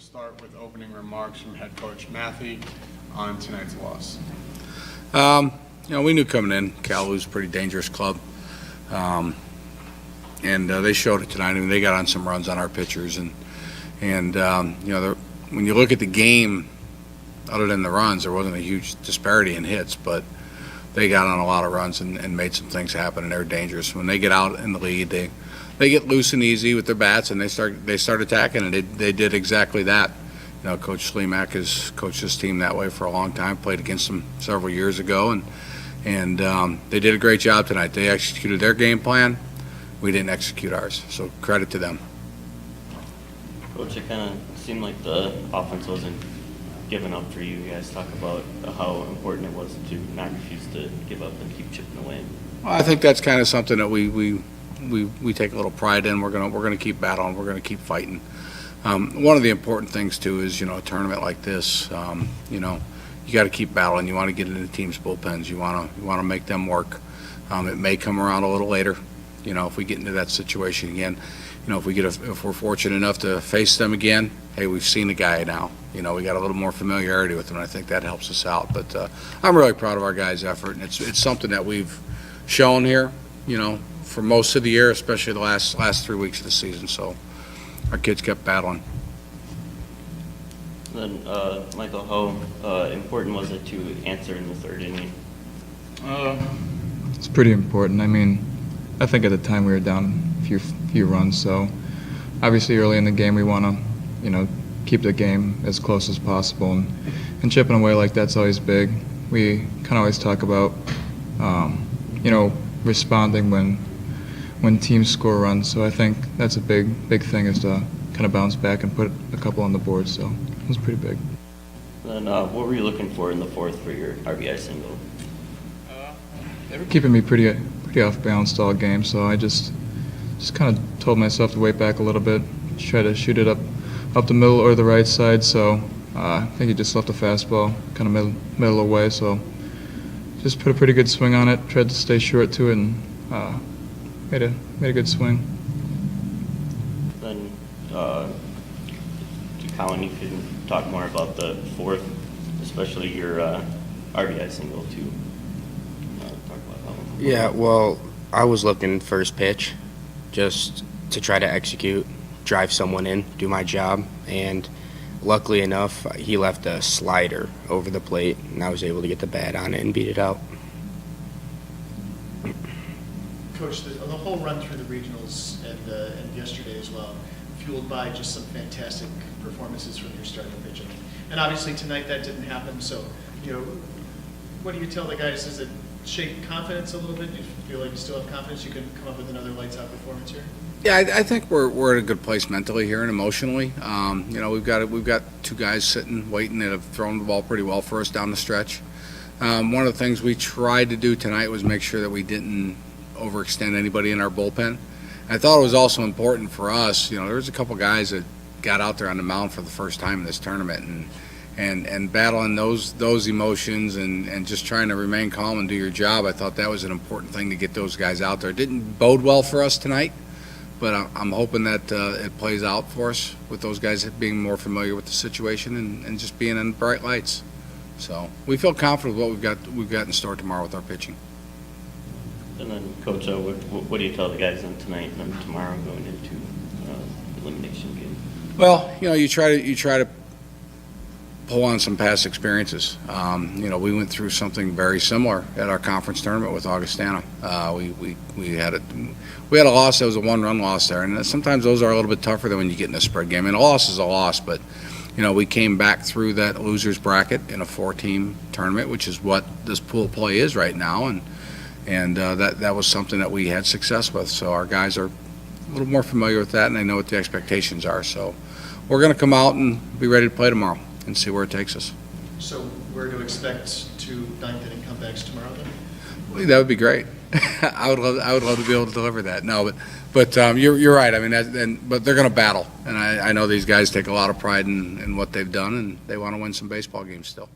start with opening remarks from head coach Mathey on tonight's loss. We knew coming in, Cal was a pretty dangerous club. And they showed it tonight. I mean, they got on some runs on our pitchers. And when you look at the game, other than the runs, there wasn't a huge disparity in hits, but they got on a lot of runs and made some things happen, and they're dangerous. When they get out in the lead, they get loose and easy with their bats, and they start attacking, and they did exactly that. Coach Schlemak has coached this team that way for a long time, played against them several years ago, and they did a great job tonight. They executed their game plan. We didn't execute ours, so credit to them. Coach, it kind of seemed like the offense wasn't giving up for you. You guys talk about how important it was to not refuse to give up and keep chipping away. Well, I think that's kind of something that we take a little pride in. We're gonna keep battling. We're gonna keep fighting. One of the important things too is a tournament like this. You got to keep battling. You want to get into the team's bullpens. You want to make them work. It may come around a little later. If we get into that situation again. If we're fortunate enough to face them again, hey, we've seen the guy now. We got a little more familiarity with him, and I think that helps us out. But I'm really proud of our guys' effort, and it's something that we've shown here, for most of the year, especially the last 3 weeks of the season. So our kids kept battling. Then, Michael, how important was it to answer in the third inning? It's pretty important. I mean, I think at the time we were down a few runs, so obviously early in the game we want to, keep the game as close as possible, and chipping away like that's always big. We kind of always talk about, responding when teams score runs. So I think that's a big thing, is to kind of bounce back and put a couple on the board. So it was pretty big. Then, what were you looking for in the fourth for your RBI single? They were keeping me pretty off balance all game, so I just kind of told myself to wait back a little bit, try to shoot it up the middle or the right side. So I think he just left a fastball kind of middle away. So just put a pretty good swing on it, tried to stay short to it, and made a good swing. Then, to Colin, you can talk more about the fourth, especially your RBI single too. Talk about that one. Yeah, well, I was looking first pitch just to try to execute, drive someone in, do my job, and luckily enough, he left a slider over the plate, and I was able to get the bat on it and beat it out. Coach, the whole run through the regionals and yesterday as well, fueled by just some fantastic performances from your starting pitching. And obviously tonight that didn't happen, so, what do you tell the guys? Does it shake confidence a little bit? Do you feel like you still have confidence you can come up with another lights-out performance here? Yeah, I think we're at a good place mentally here and emotionally. We've got two guys sitting, waiting, that have thrown the ball pretty well for us down the stretch. One of the things we tried to do tonight was make sure that we didn't overextend anybody in our bullpen. I thought it was also important for us. There was a couple guys that got out there on the mound for the first time in this tournament, and battling those emotions and just trying to remain calm and do your job. I thought that was an important thing to get those guys out there. It didn't bode well for us tonight, but I'm hoping that it plays out for us with those guys being more familiar with the situation and just being in bright lights. So we feel confident with what we've got in store tomorrow with our pitching. And then, Coach, what do you tell the guys on tonight and then tomorrow going into the elimination game? Well, you try to pull on some past experiences. We went through something very similar at our conference tournament with Augustana. We had a loss that was a one-run loss there, and sometimes those are a little bit tougher than when you get in a spread game. And a loss is a loss, but we came back through that losers bracket in a 4-team tournament, which is what this pool play is right now, and that was something that we had success with. So our guys are a little more familiar with that, and they know what the expectations are. So we're going to come out and be ready to play tomorrow and see where it takes us. So we're to expect 2 ninth-inning comebacks tomorrow then? That would be great. I would love to be able to deliver that. No, but you're right. I mean, but they're going to battle, and I know these guys take a lot of pride in what they've done, and they want to win some baseball games still.